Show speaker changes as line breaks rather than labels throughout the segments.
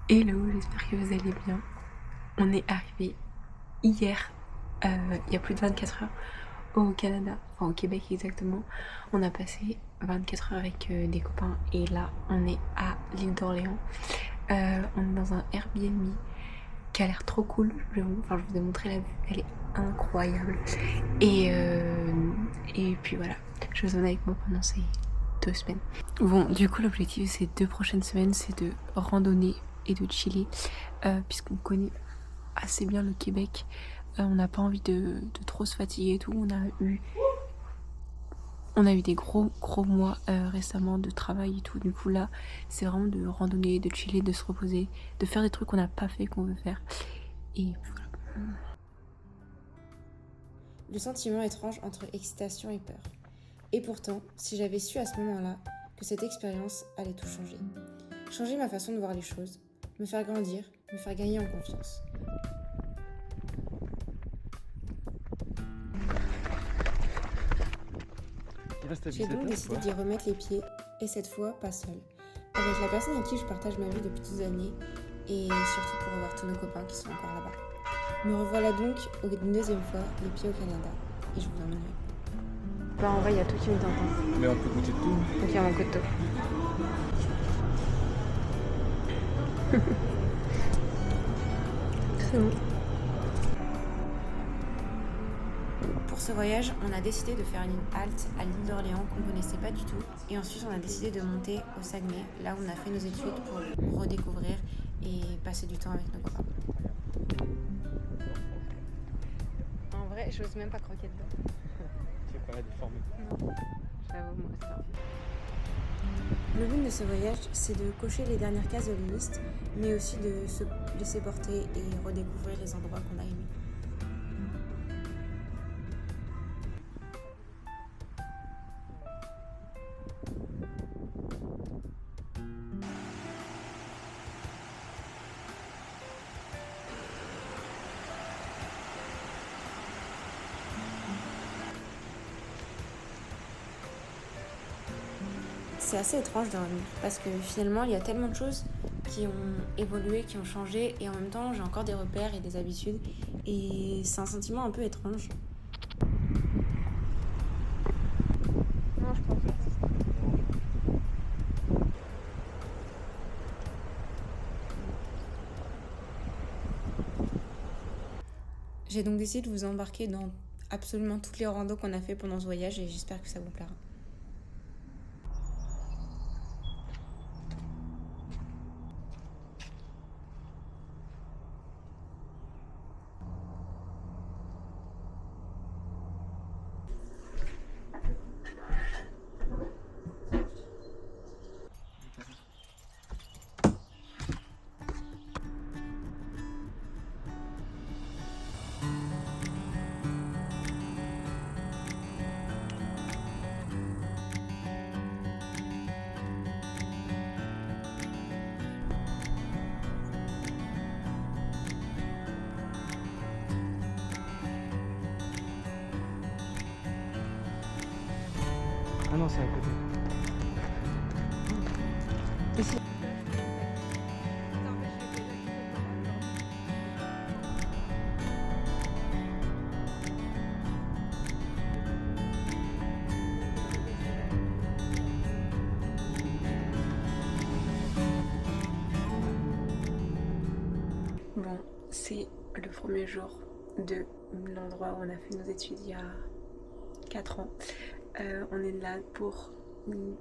Hello, j'espère que vous allez bien. On est arrivé hier, il y a plus de 24 heures, au Canada, enfin au Québec exactement. On a passé 24 heures avec des copains et là on est à l'île d'Orléans. On est dans un Airbnb qui a l'air trop cool, j'avoue. Enfin, je vous ai montré la vue, elle est incroyable. Et puis voilà, je vous en ai avec moi pendant ces 2 semaines. Bon, du coup, l'objectif ces 2 prochaines semaines, c'est de randonner et de chiller, puisqu'on connaît assez bien le Québec. On n'a pas envie de trop se fatiguer et tout. On a eu des gros mois récemment de travail et tout. Du coup là, c'est vraiment de randonner, de chiller, de se reposer, de faire des trucs qu'on n'a pas fait, qu'on veut faire. Et voilà.
Le sentiment étrange entre excitation et peur. Et pourtant, si j'avais su à ce moment-là que cette expérience allait tout changer. Changer ma façon de voir les choses, me faire grandir, me faire gagner en confiance. J'ai donc décidé d'y remettre les pieds, et cette fois pas seule, avec la personne avec qui je partage ma vie depuis des années, et surtout pour revoir tous nos copains qui sont encore là-bas. Me revoilà donc une deuxième fois, les pieds au Canada, et je vous emmènerai.
Bah en vrai, il y a tout qui me tente.
Mais on peut goûter de tout.
Donc il y a mon couteau. C'est bon.
Pour ce voyage, on a décidé de faire une halte à l'île d'Orléans qu'on ne connaissait pas du tout. Et ensuite, on a décidé de monter au Saguenay, là où on a fait nos études pour redécouvrir et passer du temps avec nos copains.
En vrai, j'ose même pas croquer dedans.
Tu vas pas la déformer.
Non, j'avoue, moi ça.
Le but de ce voyage, c'est de cocher les dernières cases de la liste, mais aussi de se laisser porter et redécouvrir les endroits qu'on a aimés. C'est assez étrange de revenir parce que finalement il y a tellement de choses qui ont évolué, qui ont changé et en même temps j'ai encore des repères et des habitudes et c'est un sentiment un peu étrange.
Non, je pense pas.
J'ai donc décidé de vous embarquer dans absolument toutes les randos qu'on a fait pendant ce voyage et j'espère que ça vous plaira.
Ah non, c'est à côté.
Ici. Bon, c'est le premier jour de l'endroit où on a fait nos études il y a 4 ans. On est là pour une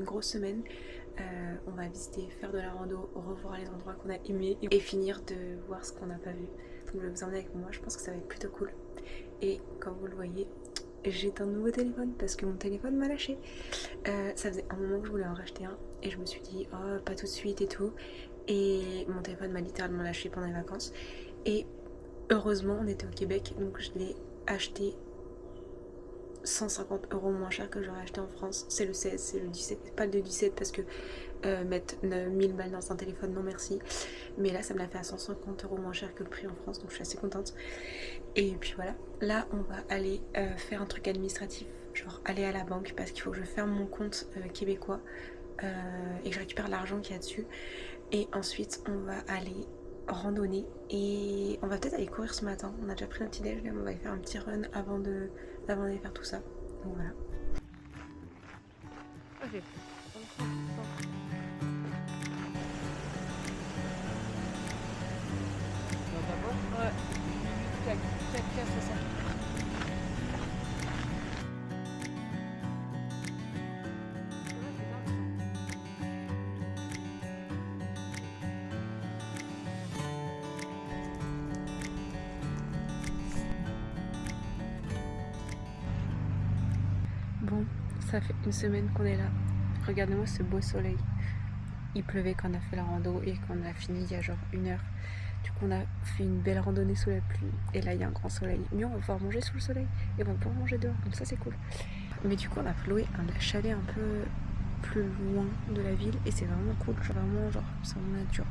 grosse semaine. On va visiter, faire de la rando, revoir les endroits qu'on a aimés et finir de voir ce qu'on n'a pas vu. Donc je vais vous emmener avec moi, je pense que ça va être plutôt cool. Et comme vous le voyez, j'ai un nouveau téléphone parce que mon téléphone m'a lâché. Ça faisait un moment que je voulais en racheter un et je me suis dit oh pas tout de suite et tout. Et mon téléphone m'a littéralement lâché pendant les vacances. Et heureusement on était au Québec donc je l'ai acheté 150 € moins cher que j'aurais acheté en France. C'est le 16, c'est le 17, pas le 17 parce que mettre 1000 balles dans un téléphone, non merci. Mais là ça me l'a fait à 150 € moins cher que le prix en France, donc je suis assez contente. Et puis voilà, là on va aller faire un truc administratif, genre aller à la banque parce qu'il faut que je ferme mon compte québécois et que je récupère l'argent qu'il y a dessus. Et ensuite on va aller randonner et on va peut-être aller courir ce matin. On a déjà pris un petit déj, mais on va aller faire un petit run avant d'aller faire tout ça. Donc voilà.
Ok. Ouais. Tac, c'est ça.
Bon, ça fait une semaine qu'on est là. Regardez-moi ce beau soleil. Il pleuvait quand on a fait la rando et qu'on a fini il y a genre 1 heure. Du coup on a fait une belle randonnée sous la pluie et là il y a un grand soleil. Mais on va pouvoir manger sous le soleil et on va pouvoir manger dehors, donc ça c'est cool. Mais du coup on a loué un chalet un peu plus loin de la ville et c'est vraiment cool, vraiment genre c'est en nature.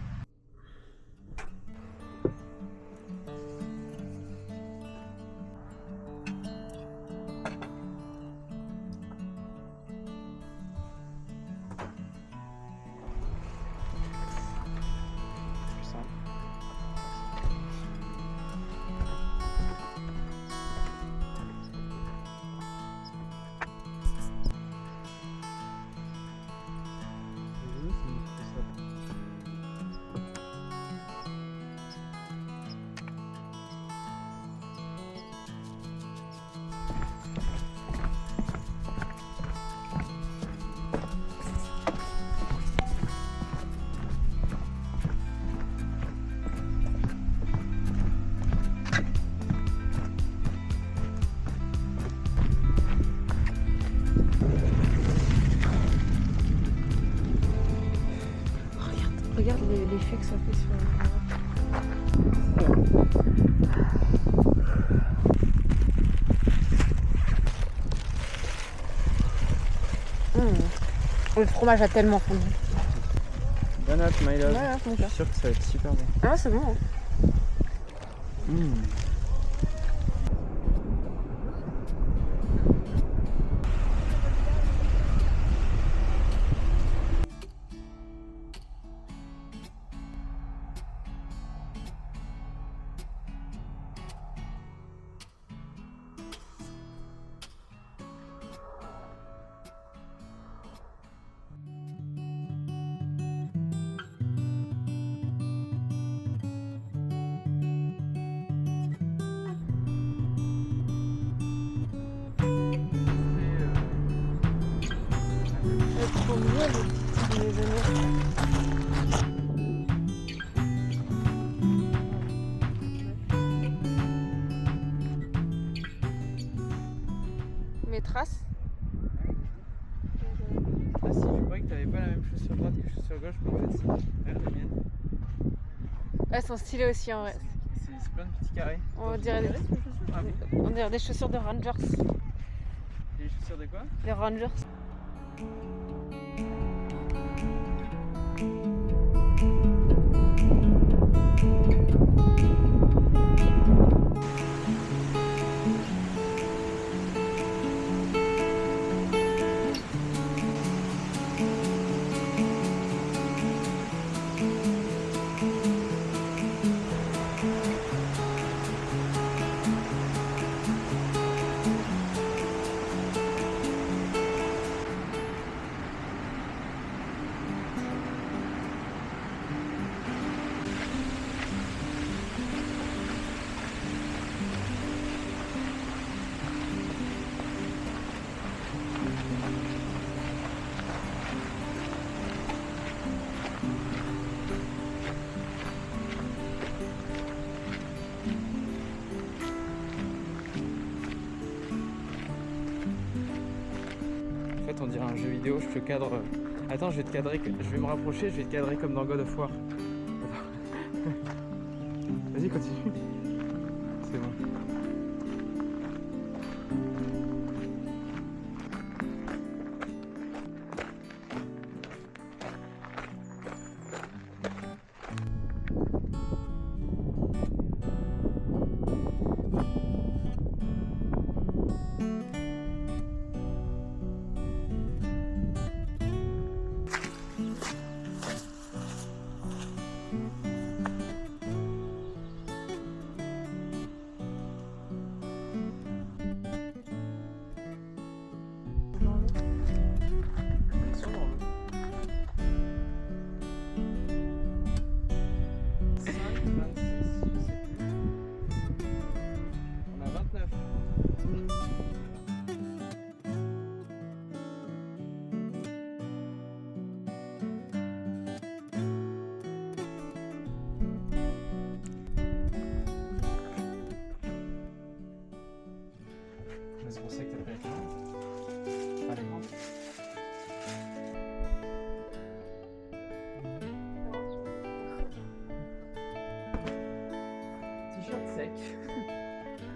Regarde l'effet que ça fait sur le fromage a tellement fondu.
Bonne app, my love.
Ouais,
je suis sûr que ça va être super bon.
Ah c'est bon. Trop mieux le déjeuner. Mes traces.
Ah si, je croyais que t'avais pas la même chaussure droite que chaussure gauche, mais en fait si. Regarde les miennes.
Elles sont stylées aussi en vrai.
C'est plein de petits carrés.
On dirait des...
Ah bon?
On dirait des chaussures de Rangers.
Les chaussures de quoi?
Les Rangers.
En fait, on dirait un jeu vidéo, je te cadre. Attends, je vais te cadrer, je vais me rapprocher, je vais te cadrer comme dans God of War. Vas-y, continue. C'est bon.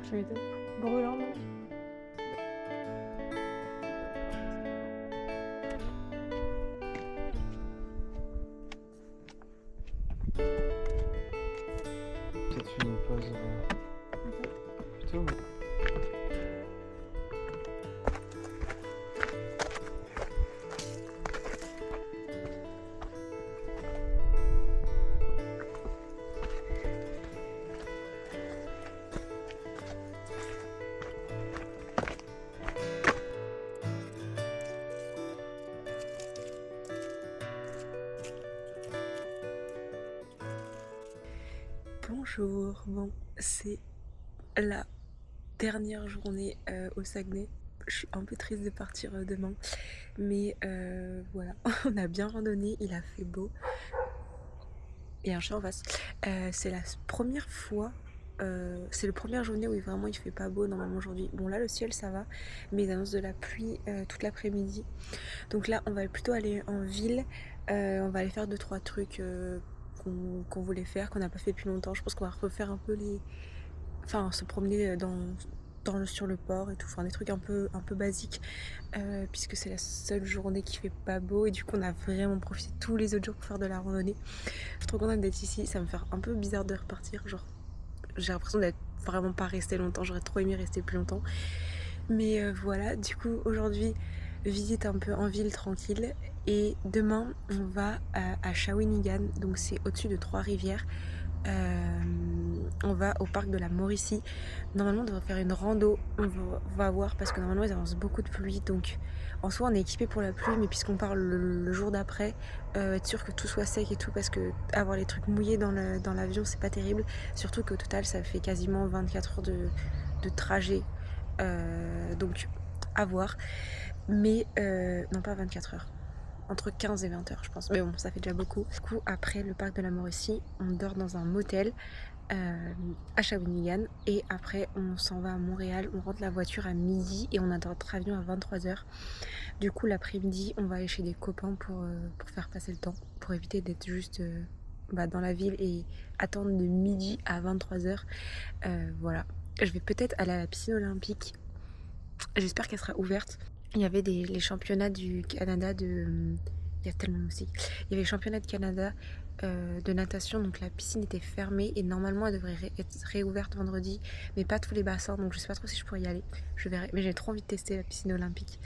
Tu m'étonnes. Brûlant, non?
Peut-être une pause plutôt.
Bonjour, bon, c'est la dernière journée au Saguenay. Je suis un peu triste de partir demain, mais voilà, on a bien randonné, il a fait beau. Et un chat en face. C'est la première fois, c'est la première journée où vraiment il fait pas beau normalement aujourd'hui. Bon là le ciel ça va, mais il annonce de la pluie toute l'après-midi. Donc là on va plutôt aller en ville, on va aller faire 2-3 trucs qu'on voulait faire, qu'on n'a pas fait depuis longtemps. Je pense qu'on va refaire un peu enfin se promener sur le port et tout, enfin des trucs un peu basiques, puisque c'est la seule journée qui fait pas beau et du coup on a vraiment profité tous les autres jours pour faire de la randonnée. Je suis trop contente d'être ici, ça me fait un peu bizarre de repartir, genre j'ai l'impression d'être vraiment pas restée longtemps, j'aurais trop aimé rester plus longtemps. Mais voilà, du coup aujourd'hui visite un peu en ville tranquille et demain on va à Shawinigan, donc c'est au-dessus de Trois-Rivières. On va au parc de la Mauricie. Normalement on devrait faire une rando, on va voir parce que normalement ils avancent beaucoup de pluie, donc en soi on est équipé pour la pluie, mais puisqu'on part le jour d'après, être sûr que tout soit sec et tout, parce que avoir les trucs mouillés dans l'avion c'est pas terrible, surtout qu'au total ça fait quasiment 24 heures de trajet, donc à voir, mais non pas 24 heures, entre 15 et 20 heures je pense, mais bon ça fait déjà beaucoup. Du coup après le parc de la Mauricie on dort dans un motel à Shawinigan et après on s'en va à Montréal, on rentre la voiture à midi et on a notre avion à 23 heures. Du coup l'après-midi on va aller chez des copains pour faire passer le temps, pour éviter d'être juste dans la ville et attendre de midi à 23 heures. Voilà, je vais peut-être aller à la piscine olympique, j'espère qu'elle sera ouverte. Il y avait les championnats du Canada il y a tellement aussi. Il y avait les championnats de Canada de natation, donc la piscine était fermée et normalement elle devrait être réouverte vendredi, mais pas tous les bassins, donc je sais pas trop si je pourrais y aller, je verrai, mais j'ai trop envie de tester la piscine olympique.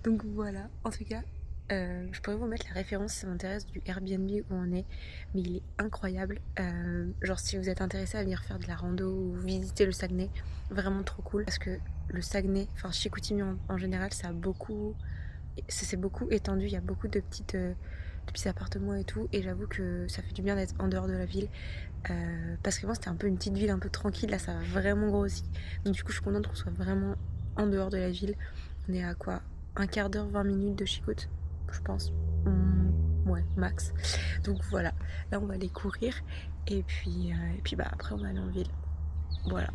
Donc voilà, en tout cas je pourrais vous mettre la référence si ça m'intéresse du Airbnb où on est, mais il est incroyable. Genre si vous êtes intéressé à venir faire de la rando ou visiter le Saguenay, vraiment trop cool, parce que le Saguenay, enfin Chicoutimi en général, ça s'est beaucoup étendu, il y a beaucoup de petits appartements et tout, et j'avoue que ça fait du bien d'être en dehors de la ville, parce que moi c'était un peu une petite ville un peu tranquille, là ça va vraiment grossi, donc du coup je suis contente qu'on soit vraiment en dehors de la ville. On est à quoi, un quart d'heure, 20 minutes de Chicout, je pense, ouais max. Donc voilà, là on va aller courir et puis après on va aller en ville, voilà.